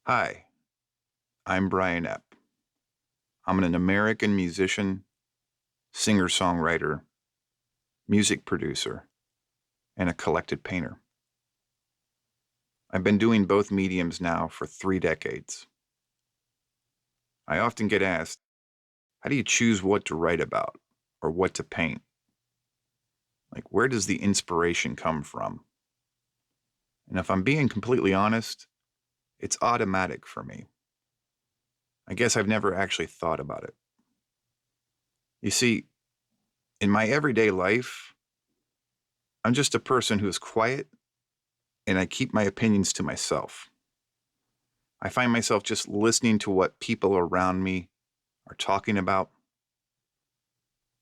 Hi, I'm Brian Epp. I'm an American musician, singer songwriter, music producer, and a collected painter. I've been doing both mediums now for 3 decades. I often get asked, how do you choose what to write about or what to paint? Like, where does the inspiration come from? And if I'm being completely honest, it's automatic for me. I guess I've never actually thought about it. You see, in my everyday life, I'm just a person who is quiet and I keep my opinions to myself. I find myself just listening to what people around me are talking about.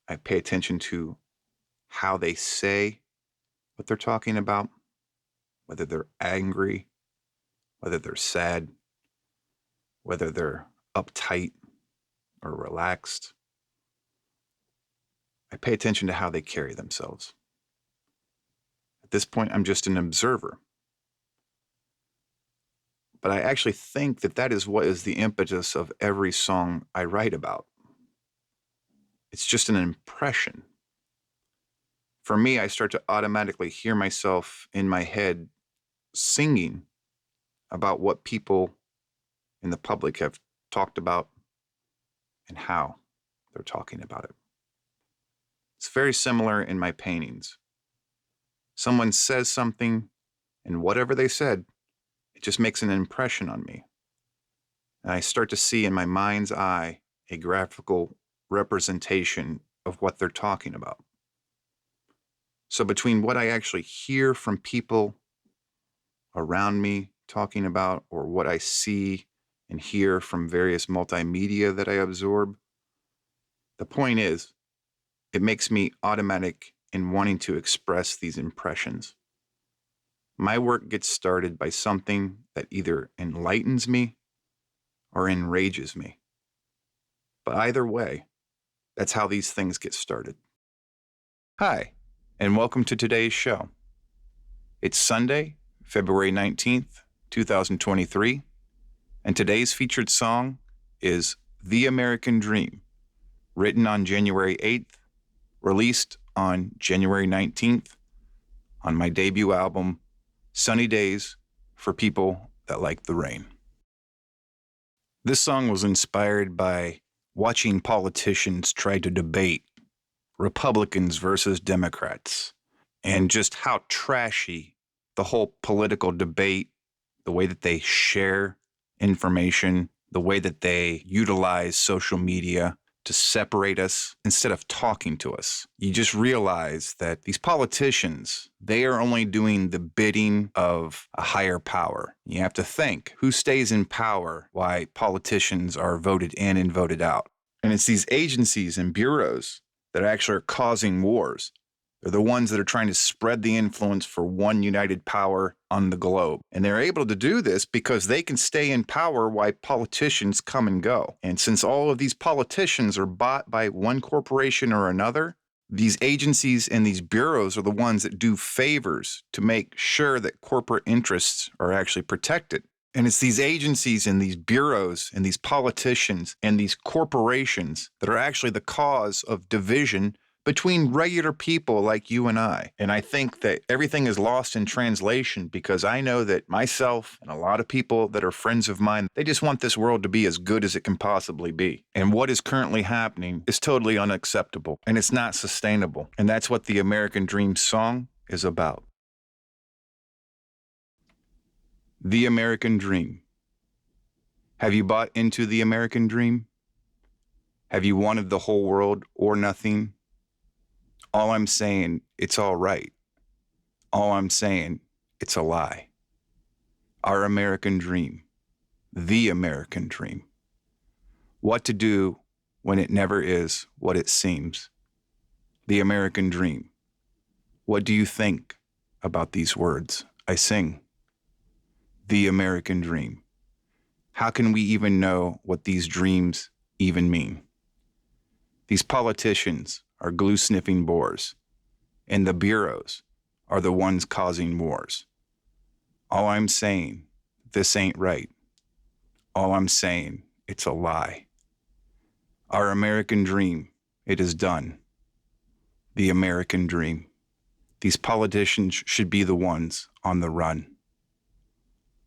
I pay attention to how they say what they're talking about, whether they're angry, whether they're sad, whether they're uptight or relaxed. I pay attention to how they carry themselves. At this point, I'm just an observer. But I actually think that that is what is the impetus of every song I write about. It's just an impression. For me, I start to automatically hear myself in my head singing about what people in the public have talked about and how they're talking about it. It's very similar in my paintings. Someone says something, and whatever they said, it just makes an impression on me. And I start to see in my mind's eye a graphical representation of what they're talking about. So between what I actually hear from people around me talking about, or what I see and hear from various multimedia that I absorb, the point is, it makes me automatic in wanting to express these impressions. My work gets started by something that either enlightens me or enrages me. But either way, that's how these things get started. Hi, and welcome to today's show. It's Sunday, February 19th, 2023, and today's featured song is The American Dream, written on January 8th, released on January 19th on my debut album, Sunny Days for People That Like the Rain. This song was inspired by watching politicians try to debate Republicans versus Democrats and just how trashy the whole political debate, the way that they share information, the way that they utilize social media to separate us instead of talking to us. You just realize that these politicians, they are only doing the bidding of a higher power. You have to think, who stays in power? Why politicians are voted in and voted out. And it's these agencies and bureaus that actually are causing wars. They're the ones that are trying to spread the influence for one united power on the globe. And they're able to do this because they can stay in power while politicians come and go. And since all of these politicians are bought by one corporation or another, these agencies and these bureaus are the ones that do favors to make sure that corporate interests are actually protected. And it's these agencies and these bureaus and these politicians and these corporations that are actually the cause of division between regular people like you and I. And I think that everything is lost in translation because I know that myself and a lot of people that are friends of mine, they just want this world to be as good as it can possibly be. And what is currently happening is totally unacceptable and it's not sustainable. And that's what the American Dream song is about. The American Dream. Have you bought into the American Dream? Have you wanted the whole world or nothing? All I'm saying, it's all right. All I'm saying, it's a lie. Our American dream. The American dream. What to do when it never is what it seems. The American dream. What do you think about these words I sing? The American dream. How can we even know what these dreams even mean? These politicians are glue-sniffing bores, and the bureaus are the ones causing wars. All I'm saying, this ain't right. All I'm saying, it's a lie. Our American dream, it is done. The American dream. These politicians should be the ones on the run.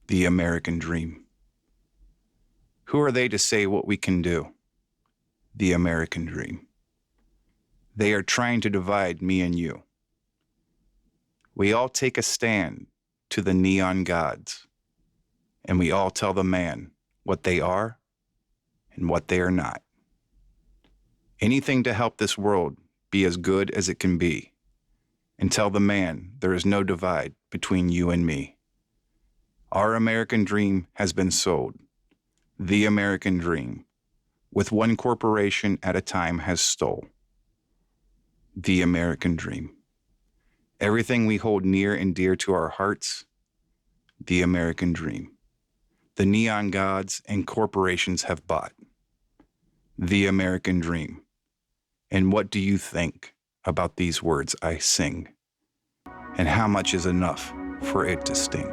The American dream. Who are they to say what we can do? The American dream. They are trying to divide me and you. We all take a stand to the neon gods, and we all tell the man what they are and what they are not. Anything to help this world be as good as it can be, and tell the man there is no divide between you and me. Our American dream has been sold. The American dream, with one corporation at a time, has stole. The American dream. Everything we hold near and dear to our hearts, the American dream. The neon gods and corporations have bought. The American dream. And what do you think about these words I sing? And how much is enough for it to sting?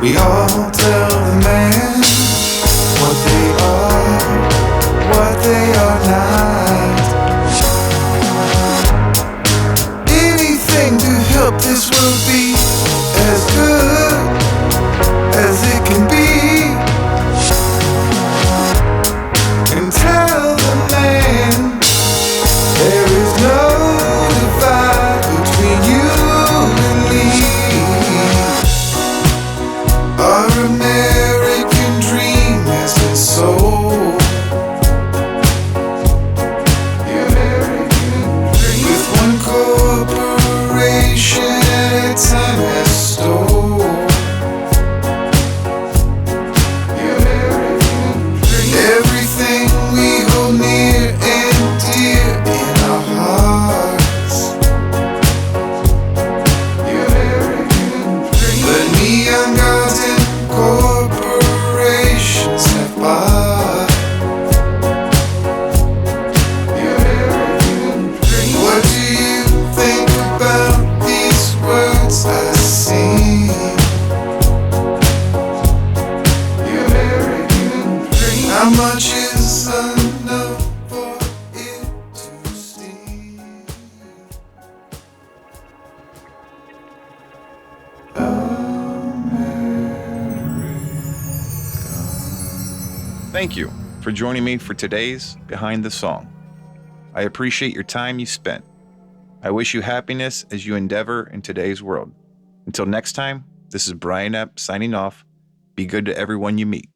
We all tell the man what they are, what they are not. Anything to help this world be as good as it can be. And tell the man there is no divide between you and me. Our American Thank you for joining me for today's Behind the Song. I appreciate your time you spent. I wish you happiness as you endeavor in today's world. Until next time, this is Brian Epp signing off. Be good to everyone you meet.